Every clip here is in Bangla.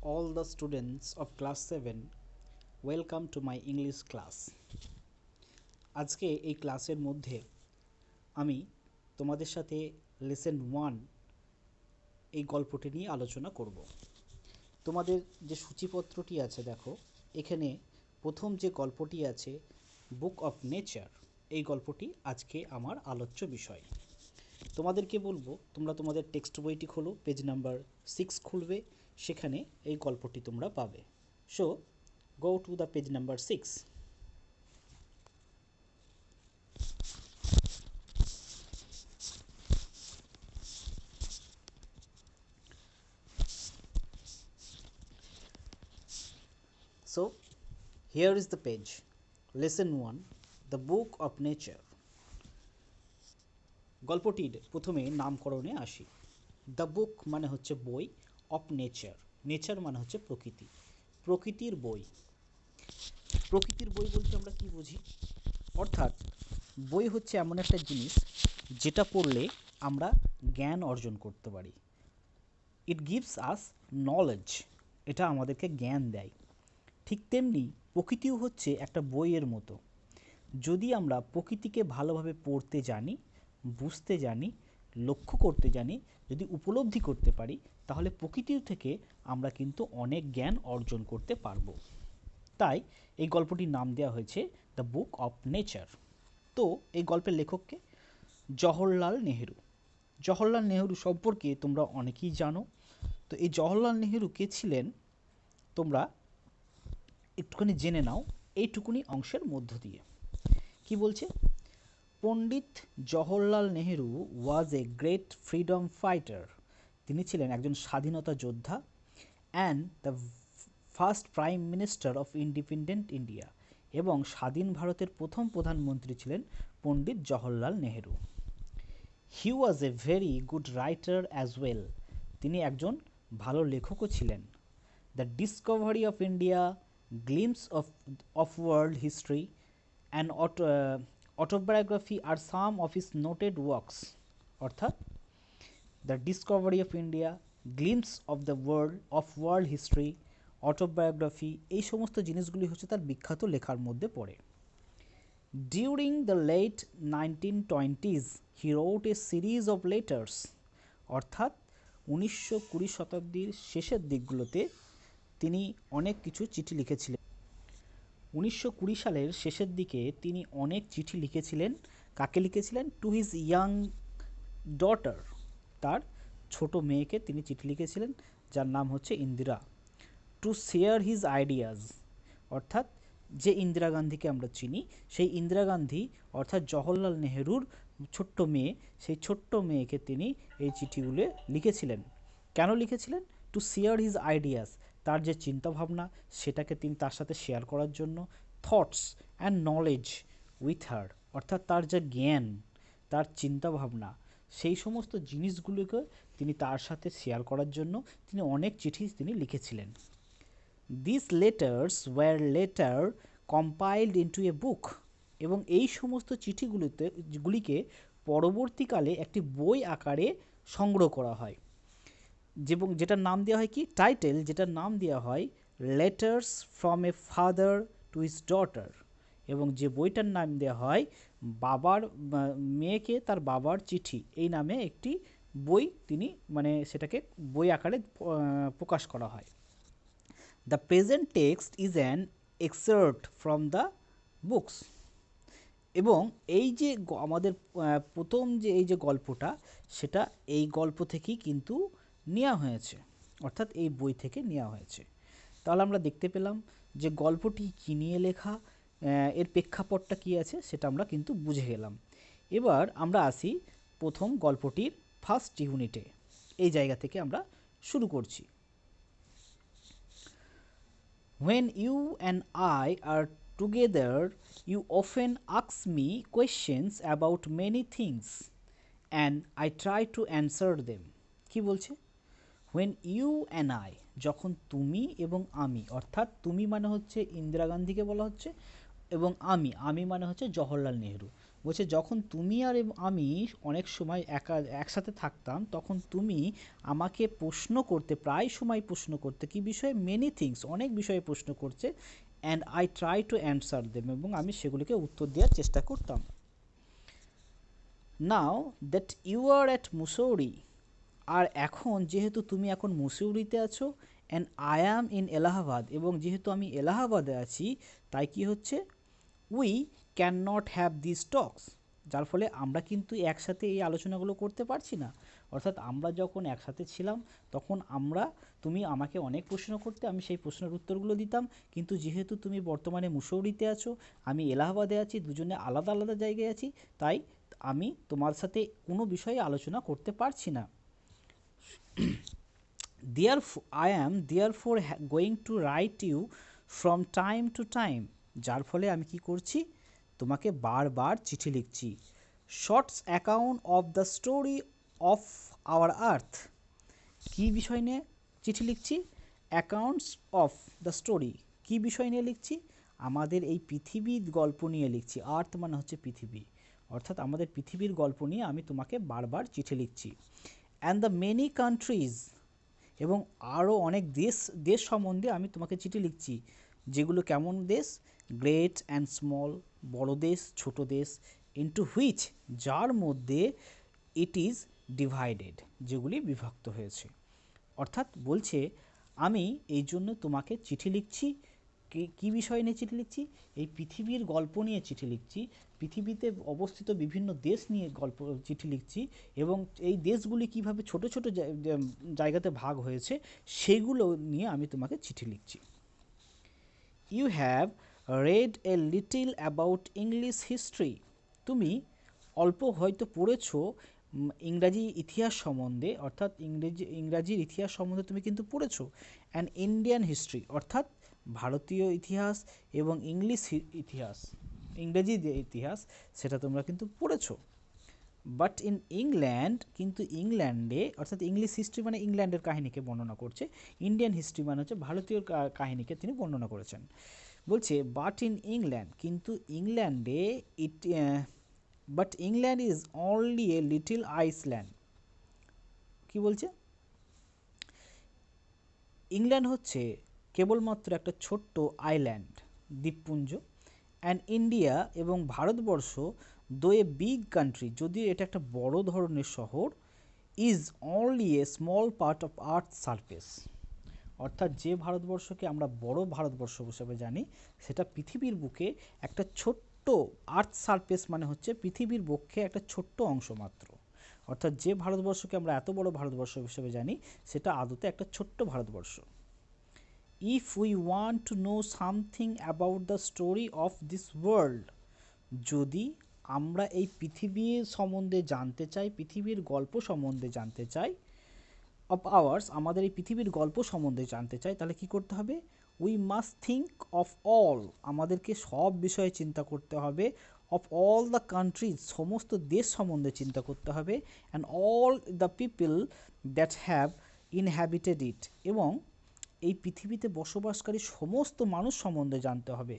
all the students of class 7, welcome to my English class. আজকে এই ক্লাসের মধ্যে আমি তোমাদের সাথে লেসন 1 এই গল্পটি নিয়ে আলোচনা করব। তোমাদের যে সূচিপত্রটি আছে দেখো, এখানে প্রথম যে গল্পটি আছে বুক অফ নেচার, এই গল্পটি আজকে আমার আলোচ্য বিষয়। তোমাদেরকে বলবো তোমরা তোমাদের টেক্সট বইটি খোলো, পেজ নাম্বার 6 খুলবে, সেখানে এই গল্পটি তোমরা পাবে। So go to the page number 6। So here is the page, lesson 1, the book of nature. গল্পটির প্রথমে নামকরণে আসি। দ্য বুক মানে হচ্ছে বই, অফ নেচার, নেচার মানে হচ্ছে প্রকৃতি, প্রকৃতির বই। প্রকৃতির বই বলতে আমরা কি বুঝি? অর্থাৎ বই হচ্ছে এমন একটা জিনিস যেটা পড়লে আমরা জ্ঞান অর্জন করতে পারি। ইট গিভস আস নলেজ, এটা আমাদেরকে জ্ঞান দেয়। ঠিক তেমনি প্রকৃতিও হচ্ছে একটা বইয়ের মতো। যদি আমরা প্রকৃতিকে ভালোভাবে পড়তে জানি, বুঝতে জানি, লক্ষ্য করতে জানি, যদি উপলব্ধি করতে পারি, তাহলে প্রকৃতির থেকে আমরা কিন্তু অনেক জ্ঞান অর্জন করতে পারবো। তাই এই গল্পটির নাম দেওয়া হয়েছে দ্য বুক অফ নেচার। তো এই গল্পের লেখককে জওহরলাল নেহেরু। জওহরলাল নেহেরু সম্পর্কে তোমরা অনেকেই জানো। তো এই জওহরলাল নেহেরু কে ছিলেন তোমরা একটুখানি জেনে নাও এইটুকুনি অংশের মধ্য দিয়ে। কি বলছে? Pandit Jawaharlal Nehru was a great freedom fighter. তিনি ছিলেন একজন স্বাধীনতা যোদ্ধা and the first prime minister of independent India, এবং স্বাধীন ভারতের প্রথম প্রধানমন্ত্রী ছিলেন Pandit Jawaharlal Nehru. He was a very good writer as well. তিনি একজন ভালো লেখকও ছিলেন। The discovery of India, glimpses of world history and autobiography are some of his noted works. অর্থাৎ the discovery of India, glimpses of the world history, autobiography, এই সমস্ত জিনিসগুলি হচ্ছে তার বিখ্যাত লেখার মধ্যে পড়ে। During the late 1920s he wrote a series of letters. অর্থাৎ 1920 শতাব্দীর শেষের দিকগুলোতে তিনি অনেক কিছু চিঠি লিখেছিলেন। 1920 সালের শেষের দিকে তিনি অনেক চিঠি লিখেছিলেন। কাকে লিখেছিলেন? টু হিজ ইয়াং ডটার, তার ছোট মেয়েকে তিনি চিঠি লিখেছিলেন, যার নাম হচ্ছে Indira. To share his ideas, অর্থাৎ যে ইন্দিরা গান্ধীকে আমরা চিনি, সেই ইন্দিরা গান্ধী অর্থাৎ জওহরলাল নেহেরুর ছোট্ট মেয়ে, সেই ছোট্ট মেয়েকে তিনি এই চিঠিগুলো লিখেছিলেন। কেন লিখেছিলেন? টু শেয়ার হিজ আইডিয়াস, তার যে চিন্তাভাবনা সেটাকে তিনি তার সাথে শেয়ার করার জন্য। Thoughts and knowledge with her, অর্থাৎ তার যে জ্ঞান, তার চিন্তাভাবনা, সেই সমস্ত জিনিসগুলোকে তিনি তার সাথে শেয়ার করার জন্য তিনি অনেক চিঠি তিনি লিখেছিলেন। This letters were later compiled into a book, এবং এই সমস্ত চিঠিগুলিকে পরবর্তীকালে একটি বই আকারে সংগ্রহ করা হয়, এবং যেটার নাম দেওয়া হয় কি? টাইটেল, যেটার নাম দেওয়া হয় letters from a father to his daughter, এবং যে বইটার নাম দেওয়া হয় বাবার মেয়েকে তার বাবার চিঠি, এই নামে একটি বই তিনি সেটাকে বই আকারে প্রকাশ করা হয়। The present text is an excerpt from the books, এবং এই যে আমাদের প্রথম যে এই যে গল্পটা, সেটা এই গল্প থেকেই কিন্তু নেওয়া হয়েছে, অর্থাৎ এই বই থেকে নেওয়া হয়েছে। তাহলে আমরা দেখতে পেলাম যে গল্পটি কী নিয়ে লেখা, এর প্রেক্ষাপটটা কী আছে সেটা আমরা কিন্তু বুঝে গেলাম। এবার আমরা আসি প্রথম গল্পটির ফার্স্ট ইউনিটে। এই জায়গা থেকে আমরা শুরু করছি। When you and I are together, you often ask me questions about many things and I try to answer them. কি বলছে? When you and I, যখন তুমি এবং আমি, অর্থাৎ তুমি মানে হচ্ছে ইন্দিরা গান্ধীকে বলা হচ্ছে, এবং আমি মানে হচ্ছে জওহরলাল নেহেরু। বলছে যখন তুমি আর আমি অনেক সময় একসাথে থাকতাম, তখন তুমি আমাকে প্রশ্ন করতে, প্রায় সময় প্রশ্ন করতে, কি বিষয়ে, মেনি থিংস, অনেক বিষয়ে প্রশ্ন করছে, and I try to answer them, এবং আমি সেগুলিকে উত্তর দেওয়ার চেষ্টা করতাম। Now that you are at Mussoorie, আর এখন যেহেতু তুমি এখন মুসৌরিতে আছো, and I am in Allahabad, এবং যেহেতু আমি এলাহাবাদে আছি, তাই কি হচ্ছে, we can not have this talks, যার ফলে আমরা কিন্তু একসাথে এই আলোচনাগুলো করতে পারছি না। অর্থাৎ আমরা যখন একসাথে ছিলাম তখন তুমি আমাকে অনেক প্রশ্ন করতে, আমি সেই প্রশ্নের উত্তরগুলো দিতাম, কিন্তু যেহেতু তুমি বর্তমানে মুসৌরিতে আছো, আমি এলাহাবাদে আছি, দুজনে আলাদা আলাদা জায়গায় আছি, তাই আমি তোমার সাথে কোনো বিষয়ে আলোচনা করতে পারছি না। I am therefore going to write you from time to time, যার ফলে আমি কি করছি, তোমাকে বারবার চিঠি লিখছি। Shorts account of the story of our earth, কি বিষয় নিয়ে চিঠি লিখছি, অ্যাকাউন্টস অফ দ্য স্টোরি, কি বিষয় নিয়ে লিখছি, আমাদের এই পৃথিবীর গল্প নিয়ে লিখছি। আর্থ মানে হচ্ছে পৃথিবী, অর্থাৎ আমাদের পৃথিবীর গল্প নিয়ে আমি তোমাকে বারবার চিঠি লিখছি। অ্যান্ড দ্য মেনি কান্ট্রিজ, এবং আরও অনেক দেশ সম্বন্ধে আমি তোমাকে চিঠি লিখছি, যেগুলো কেমন দেশ, গ্রেট অ্যান্ড স্মল, বড় দেশ ছোট দেশ, ইনটু হুইচ, যার মধ্যে, ইট ইজ ডিভাইডেড, যেগুলি বিভক্ত হয়েছে। অর্থাৎ বলছে আমি এই জন্য তোমাকে চিঠি লিখছি, কি বিষয় নিয়ে চিঠি লিখছি, এই পৃথিবীর গল্প নিয়ে চিঠি লিখছি, পৃথিবীতে অবস্থিত বিভিন্ন দেশ নিয়ে চিঠি লিখছি, এবং এই দেশগুলি কিভাবে ছোট ছোট জায়গাতে ভাগ হয়েছে সেগুলো নিয়ে আমি তোমাকে চিঠি লিখছি। You have read a little about English history, তুমি অল্প হয়তো পড়েছো ইংরাজি ইতিহাস সম্বন্ধে, অর্থাৎ ইংরাজির ইতিহাস সম্বন্ধে তুমি কিন্তু পড়েছো। অ্যান্ড ইন্ডিয়ান হিস্ট্রি, অর্থাৎ ভারতীয় ইতিহাস, এবং ইতিহাস, ইংরেজি যে ইতিহাস সেটা তোমরা কিন্তু পড়েছো। বাট ইন ইংল্যান্ড, কিন্তু ইংল্যান্ডে, অর্থাৎ ইংলিশ হিস্ট্রি মানে ইংল্যান্ডের কাহিনীকে বর্ণনা করছে, ইন্ডিয়ান হিস্ট্রি মানে হচ্ছে ভারতীয় কাহিনীকে তিনি বর্ণনা করেছেন। বলছে বাট ইন ইংল্যান্ড, কিন্তু ইংল্যান্ডে but England is only a little Iceland, কি বলছে, ইংল্যান্ড হচ্ছে কেবলমাত্র একটা ছোট্ট আইল্যান্ড, দ্বীপপুঞ্জ। অ্যান্ড ইন্ডিয়া, এবং ভারতবর্ষ, দো এ বিগ কান্ট্রি, যদিও এটা একটা বড় ধরনের শহর, is only a small part of earth surface, অর্থাৎ যে ভারতবর্ষকে আমরা বড় ভারতবর্ষ হিসেবে জানি, সেটা পৃথিবীর বুকে একটা ছোট্ট, আর্থ সারফেস মানে হচ্ছে পৃথিবীর বক্ষে একটা ছোট্ট অংশ মাত্র, অর্থাৎ যে ভারতবর্ষকে আমরা এত বড় ভারতবর্ষ হিসেবে জানি, সেটা আদতে একটা ছোট্ট Bharatvarsha. If we want to know something about the story of this world, যদি আমরা এই পৃথিবীর সম্বন্ধে জানতে চাই, পৃথিবীর গল্প সম্বন্ধে জানতে চাই, অফ আওয়ার্স, আমাদের এই পৃথিবীর গল্প সম্বন্ধে জানতে চাই, তাহলে কি করতে হবে, we must think of all, আমাদেরকে সব বিষয়ে চিন্তা করতে হবে, অফ অল দ্য কান্ট্রিজ, সমস্ত দেশ সম্বন্ধে চিন্তা করতে হবে, and all the people that have inhabited it, এবং এই পৃথিবীতে বসবাসকারী সমস্ত মানুষ সম্বন্ধে জানতে হবে।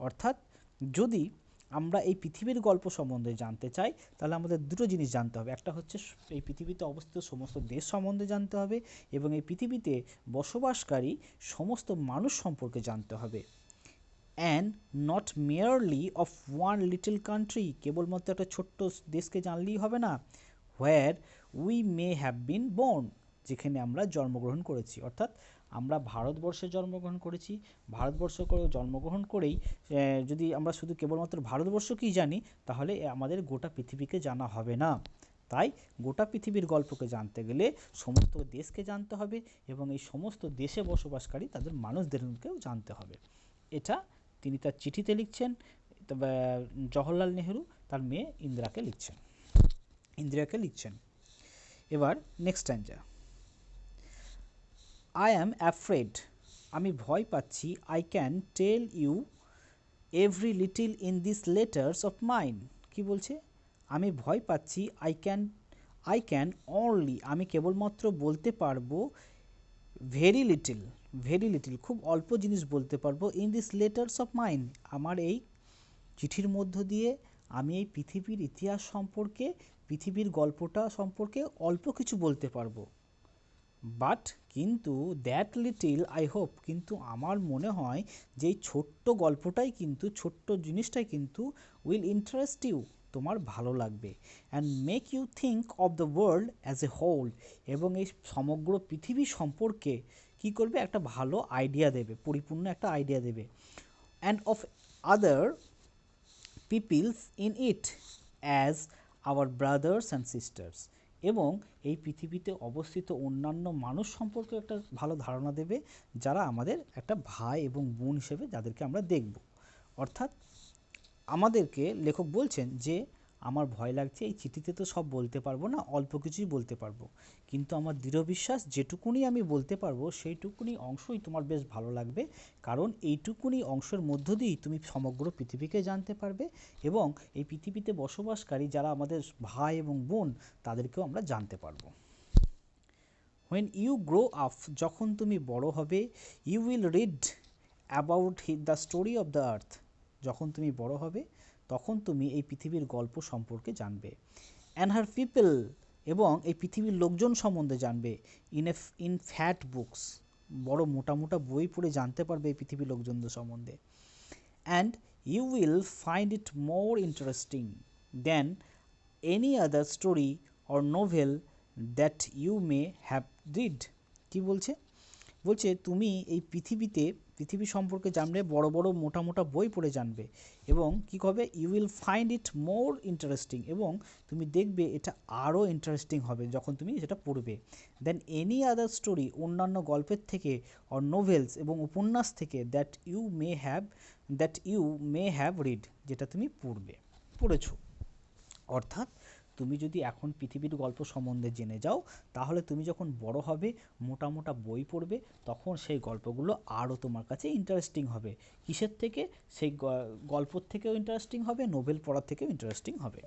অর্থাৎ যদি আমরা এই পৃথিবীর গল্প সম্বন্ধে জানতে চাই, তাহলে আমাদের দুটো জিনিস জানতে হবে, একটা হচ্ছে এই পৃথিবীতে অবস্থিত সমস্ত দেশ সম্বন্ধে জানতে হবে, এবং এই পৃথিবীতে বসবাসকারী সমস্ত মানুষ সম্পর্কে জানতে হবে। And not merely of one little country, কেবলমাত্র একটা ছোট্ট দেশকে জানলেই হবে না, where we may have been born, যেখানে আমরা জন্মগ্রহণ করেছি, অর্থাৎ আমরা ভারতবর্ষে জন্মগ্রহণ করেছি, জন্মগ্রহণ করেই যদি আমরা শুধু কেবলমাত্র ভারতবর্ষকেই জানি, তাহলে আমাদের গোটা পৃথিবীকে জানা হবে না। তাই গোটা পৃথিবীর গল্পকে জানতে গেলে সমস্ত দেশকে জানতে হবে, এবং এই সমস্ত দেশে বসবাসকারী তাদের মানুষদেরকেও জানতে হবে। এটা তিনি তার চিঠিতে লিখছেন, জওহরলাল নেহেরু তার মেয়ে ইন্দিরাকে লিখছেন। এবার next stanza. I am afraid, আমি ভয় পাচ্ছি, I can tell you every little in this letters of mine, কি বলছে, আমি ভয় পাচ্ছি, আই ক্যান অনলি, আমি কেবলমাত্র বলতে পারবো, ভেরি লিটিল, খুব অল্প জিনিস বলতে পারবো, in this letters of mine, আমার এই চিঠির মধ্য দিয়ে, আমি এই পৃথিবীর ইতিহাস সম্পর্কে, পৃথিবীর গল্পটা সম্পর্কে অল্প কিছু বলতে পারবো, বাট কিন্তু দ্যাট লিটিল আই হোপ, কিন্তু আমার মনে হয় যে এই ছোট্ট গল্পটাই কিন্তু, ছোট্ট জিনিসটাই কিন্তু উইল ইন্টারেস্ট ইউ, তোমার ভালো লাগবে, and make you think of the world as a whole, এবং এই সমগ্র পৃথিবী সম্পর্কে কি করবে, একটা ভালো আইডিয়া দেবে, পরিপূর্ণ একটা আইডিয়া দেবে, and of other peoples in it as our brothers and sisters, এবং এই পৃথিবীতে অবস্থিত অন্যান্য মানুষ সম্পর্কে একটা ভালো ধারণা দেবে, যারা আমাদের একটা ভাই এবং বোন হিসেবে যাদেরকে আমরা দেখব। অর্থাৎ আমাদেরকে লেখক বলছেন যে আমার ভয় লাগছে, এই চিঠিতে তো সব বলতে পারবো না, অল্প কিছুই বলতে পারবো, কিন্তু আমার দৃঢ় বিশ্বাস যেটুকুনি আমি বলতে পারবো সেইটুকুনি অংশই তোমার বেশ ভালো লাগবে, কারণ এইটুকুনি অংশের মধ্য দিয়েই তুমি সমগ্র পৃথিবীকে জানতে পারবে, এবং এই পৃথিবীতে বসবাসকারী যারা আমাদের ভাই এবং বোন তাদেরকেও আমরা জানতে পারবো। When you grow up, যখন তুমি বড় হবে, you will read about the story of the earth, যখন তুমি বড় হবে তখন তুমি এই পৃথিবীর গল্প সম্পর্কে জানবে, and her people, এবং এই পৃথিবীর লোকজন সম্বন্ধে জানবে, in fat books, বড় মোটা মোটা বই পড়ে জানতে পারবে এই পৃথিবীর লোকজনদের সম্বন্ধে, and you will find it more interesting than any other story or novel that you may have read. কি বলছে, বলছে তুমি এই পৃথিবী সম্পর্কে জানবে, বড় বড় মোটা মোটা বই পড়ে জানবে, এবং কি হবে, you will find it more interesting, এবং তুমি দেখবে এটা আরও ইন্টারেস্টিং হবে যখন তুমি সেটা পড়বে, দেন এনি আদার স্টোরি, অন্যান্য গল্পের থেকে, অর নোভেলস, এবং উপন্যাস থেকে, that you may have read, যেটা তুমি পড়েছো। অর্থাৎ তুমি যদি এখন পৃথিবীর গল্প সম্বন্ধে জেনে যাও, তাহলে তুমি যখন বড় হবে, মোটা মোটা বই পড়বে, তখন সেই গল্পগুলো আরও তোমার কাছে ইন্টারেস্টিং হবে। কিসের থেকে? সেই গল্পর থেকেও ইন্টারেস্টিং হবে, নোবেল পড়ার থেকেও ইন্টারেস্টিং হবে।